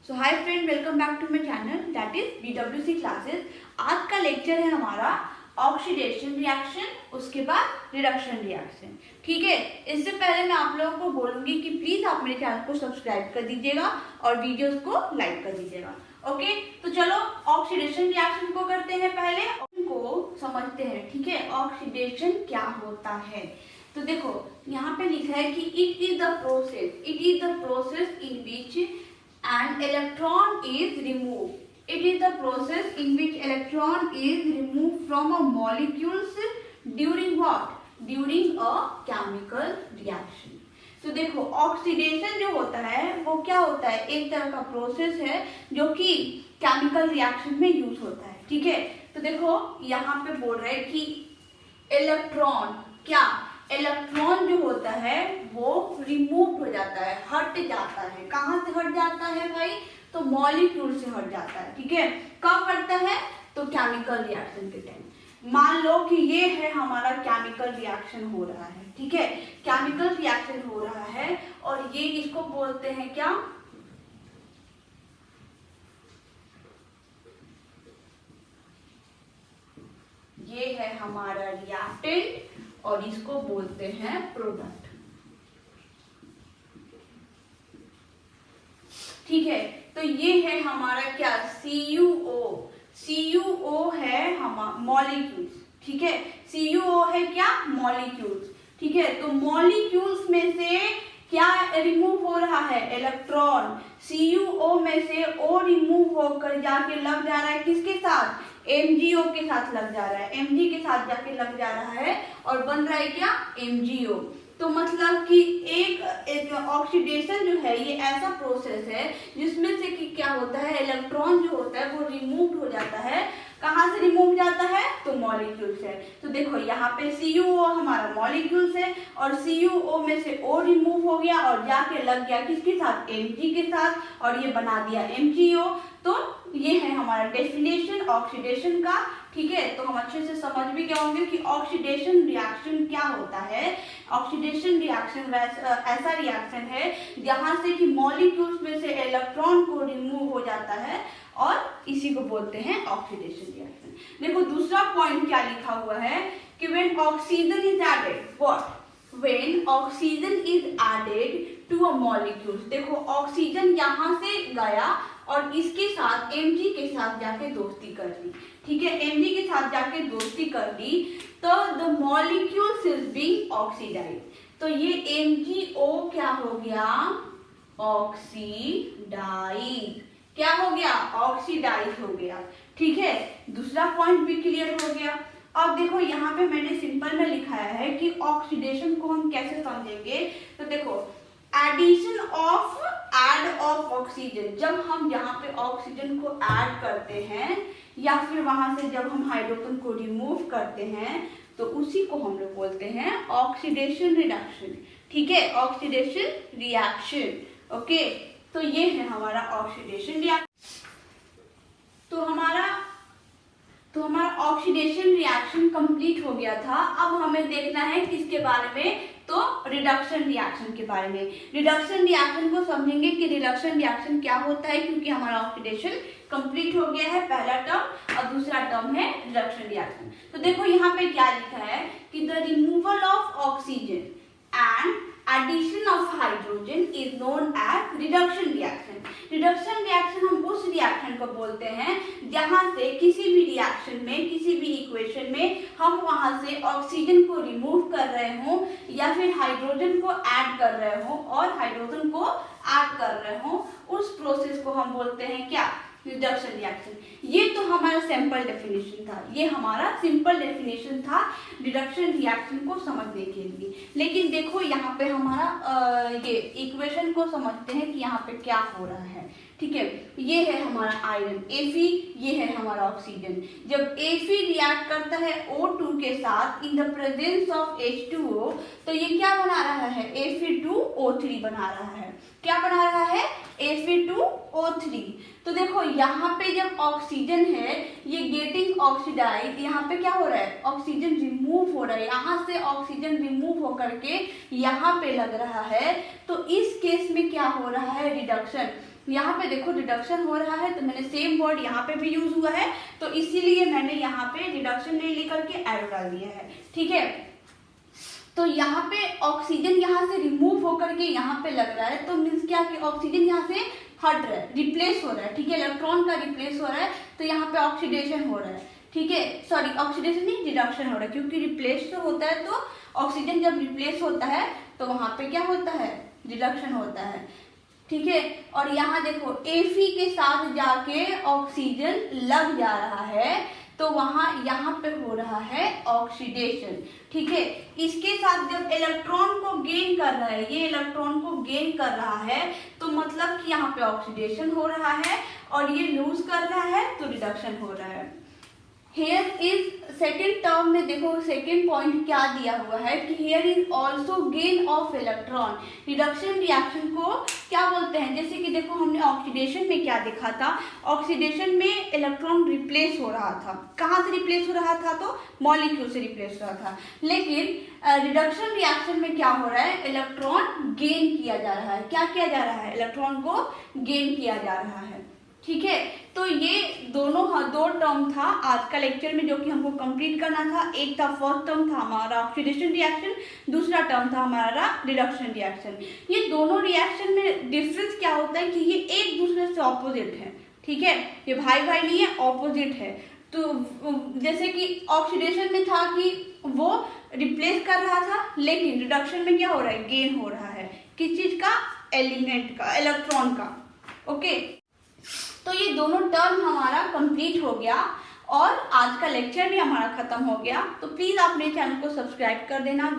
So hi friend, welcome back to my channel that is BWC classes. आज का lecture है हमारा oxidation reaction, उसके बाद रिडक्शन रिएक्शन। ठीक है, इससे पहले मैं आप लोगों को बोलूंगी कि प्लीज आप मेरे चैनल को सब्सक्राइब कर दीजिएगा और वीडियोस को लाइक कर दीजिएगा। ओके, तो चलो ऑक्सीडेशन रिएक्शन को करते हैं, पहले को समझते हैं। ठीक है, ऑक्सीडेशन क्या होता है। तो देखो यहाँ पे लिखा है कि it is the process in which an electron is removed. It is the process in which electron is removed from a molecules during what? During a chemical reaction. तो देखो ऑक्सीडेशन जो होता है वो क्या होता है, एक तरह का प्रोसेस है जो कि केमिकल रिएक्शन में यूज होता है। ठीक है, तो देखो यहाँ पे बोल रहे हैं कि इलेक्ट्रॉन जो होता है वो रिमूव हो जाता है, हट जाता है। कहाँ से हट जाता है भाई? तो मॉलिक्यूल से हट जाता है। ठीक है, कब हटता है? तो केमिकल रिएक्शन के टाइम। मान लो कि ये है हमारा केमिकल रिएक्शन हो रहा है। ठीक है, केमिकल रिएक्शन हो रहा है और ये इसको बोलते हैं क्या? ये है हमारा रिएक्टेंट और इसको बोलते हैं प्रोडक्ट। ठीक है, तो ये है हमारा क्या? CuO है हमारा मॉलिक्यूल्स। ठीक है, CuO है क्या? मॉलिक्यूल्स। ठीक है, तो मॉलिक्यूल्स में से क्या रिमूव हो रहा है? इलेक्ट्रॉन। CuO में से O रिमूव होकर जाके लग जा रहा है किसके साथ? MgO के साथ लग जा रहा है, Mg के साथ जाके लग जा रहा है और बन रहा है क्या? MgO। तो मतलब कि एक ऑक्सीडेशन जो है ये ऐसा प्रोसेस है जिसमें से कि क्या होता है, इलेक्ट्रॉन जो होता है वो रिमूव हो जाता है। कहाँ से रिमूव जाता है? तो मॉलिक्यूल से। तो देखो यहाँ पे CuO हमारा मॉलिक्यूल से और CuO में से O रिमूव हो गया और जाके लग गया किसके साथ? Mg के साथ और ये बना दिया MgO। तो ये है हमारा डेफिनेशन ऑक्सीडेशन का। ठीक है, तो हम अच्छे से समझ भी गए होंगे कि ऑक्सीडेशन रिएक्शन क्या होता है। ऑक्सीडेशन रिएक्शन ऐसा रिएक्शन है जहां से कि मॉलिक्यूल्स में से इलेक्ट्रॉन को रिमूव हो जाता है और इसी को बोलते हैं ऑक्सीडेशन रिएक्शन। देखो दूसरा पॉइंट क्या लिखा हुआ है कि when oxygen is added, what? When oxygen is added to a molecule। देखो ऑक्सीजन यहाँ से गया और इसके साथ Mg के साथ जाके दोस्ती कर ली। ठीक है, Mg के साथ जाके दोस्ती कर ली तो the molecules is being oxidized। तो ये MgO क्या हो गया? ऑक्सीडाइज। क्या हो गया? ऑक्सीडाइज हो गया। ठीक है, दूसरा पॉइंट भी क्लियर हो गया। अब देखो यहाँ पे मैंने सिंपल में लिखाया है कि ऑक्सीडेशन को हम कैसे समझेंगे। तो देखो एडिशन ऑफ ऑक्सीजन, जब हम यहाँ पे ऑक्सीजन को ऐड करते हैं या फिर वहां से जब हम हाइड्रोजन को रिमूव करते हैं तो उसी को हम लोग बोलते हैं ऑक्सीडेशन रिडक्शन। ठीक है, ऑक्सीडेशन रिएक्शन। ओके, तो ये है हमारा ऑक्सीडेशन रिएक्शन। तो हमारा ऑक्सीडेशन रिएक्शन कंप्लीट हो गया था। अब हमें देखना है किसके बारे में? तो रिडक्शन रिएक्शन के बारे में। रिडक्शन रिएक्शन को समझेंगे कि रिडक्शन रिएक्शन क्या होता है, क्योंकि हमारा ऑक्सीडेशन कंप्लीट हो गया है, पहला टर्म, और दूसरा टर्म है रिडक्शन रिएक्शन। तो देखो यहाँ पे क्या लिखा है कि the removal of oxygen and addition of hydrogen is known as reduction reaction। Reduction reaction हम उस रिएक्शन को बोलते हैं जहां से किसी भी रिएक्शन में, किसी भी इक्वेशन में हम वहां से ऑक्सीजन को रिमूव कर रहे हों या फिर हाइड्रोजन को ऐड कर रहे हों और हाइड्रोजन को ऐड कर रहे हों, उस प्रोसेस को हम बोलते हैं क्या? Reduction reaction. ये तो हमारा सिंपल डेफिनेशन था, ये हमारा सिंपल डेफिनेशन था रिडक्शन रिएक्शन को समझने के लिए। लेकिन देखो यहाँ पे हमारा ये इक्वेशन को समझते हैं कि यहाँ पे क्या हो रहा है। ठीक है, ये है हमारा आयरन Fe, ये है हमारा ऑक्सीजन। जब Fe रिएक्ट करता है O2 के साथ in the presence of H2O, तो ये क्या बना रहा है? Fe2O3 बना रहा है। क्या बना रहा है? Fe2O3। तो देखो यहाँ पे जब ऑक्सीजन है ये गेटिंग ऑक्सीडाइज, यहाँ पे क्या हो रहा है? ऑक्सीजन रिमूव हो रहा है, यहाँ से ऑक्सीजन रिमूव होकर के यहाँ पे लग रहा है। तो इस केस में क्या हो रहा है? रिडक्शन। यहाँ पे देखो रिडक्शन हो रहा है, तो मैंने सेम वर्ड यहाँ पे भी यूज हुआ है, तो इसीलिए मैंने यहाँ पे रिडक्शन नहीं लिख करके एरो डाल दिया है। ठीक है, तो यहाँ पे ऑक्सीजन यहाँ से रिमूव होकर के यहाँ पे लग रहा है, तो मीन्स क्या कि ऑक्सीजन यहाँ से हट रहा है, रिप्लेस हो रहा है। ठीक है, इलेक्ट्रॉन का रिप्लेस हो रहा है, तो यहाँ पे ऑक्सीडेशन हो रहा है। ठीक है, सॉरी ऑक्सीडेशन नहीं, रिडक्शन हो रहा है, क्योंकि रिप्लेस तो होता है, तो ऑक्सीजन जब रिप्लेस होता है तो वहाँ पे क्या होता है, रिडक्शन होता है। ठीक है, और यहाँ देखो Fe के साथ जाके ऑक्सीजन लग जा रहा है, तो वहाँ यहाँ पे हो रहा है ऑक्सीडेशन। ठीक है, इसके साथ जब इलेक्ट्रॉन को गेन कर रहा है, ये इलेक्ट्रॉन को गेन कर रहा है, तो मतलब कि यहाँ पे ऑक्सीडेशन हो रहा है, और ये लूज कर रहा है तो रिडक्शन हो रहा है। हेयर इज सेकेंड टर्म में देखो सेकेंड पॉइंट क्या दिया हुआ है कि here is also gain of electron. Reduction reaction को क्या बोलते हैं, जैसे कि देखो हमने ऑक्सीडेशन में क्या देखा था, ऑक्सीडेशन में इलेक्ट्रॉन रिप्लेस हो रहा था, कहाँ से रिप्लेस हो रहा था, तो मॉलिक्यूल से रिप्लेस हो रहा था। लेकिन रिडक्शन रिएक्शन में क्या हो रहा है, इलेक्ट्रॉन गेन किया जा रहा है। क्या किया जा रहा है, इलेक्ट्रॉन को गेन किया जा रहा है। ठीक है, तो ये दोनों दो टर्म था आज का लेक्चर में जो कि हमको कंप्लीट करना था। एक था फर्स्ट टर्म था हमारा ऑक्सीडेशन रिएक्शन, दूसरा टर्म था हमारा रिडक्शन रिएक्शन। ये दोनों रिएक्शन में डिफरेंस क्या होता है कि ये एक दूसरे से ऑपोजिट है। ठीक है, ये भाई भाई नहीं है, ऑपोजिट है। तो जैसे कि ऑक्सीडेशन में था कि वो रिप्लेस कर रहा था, लेकिन रिडक्शन में क्या हो रहा है, गेन हो रहा है। किस चीज का, एलिमेंट का, इलेक्ट्रॉन का। ओके, तो ये दोनों टर्म हमारा कंप्लीट हो गया और आज का लेक्चर भी हमारा खत्म हो गया। तो प्लीज़ आप मेरे चैनल को सब्सक्राइब कर देना।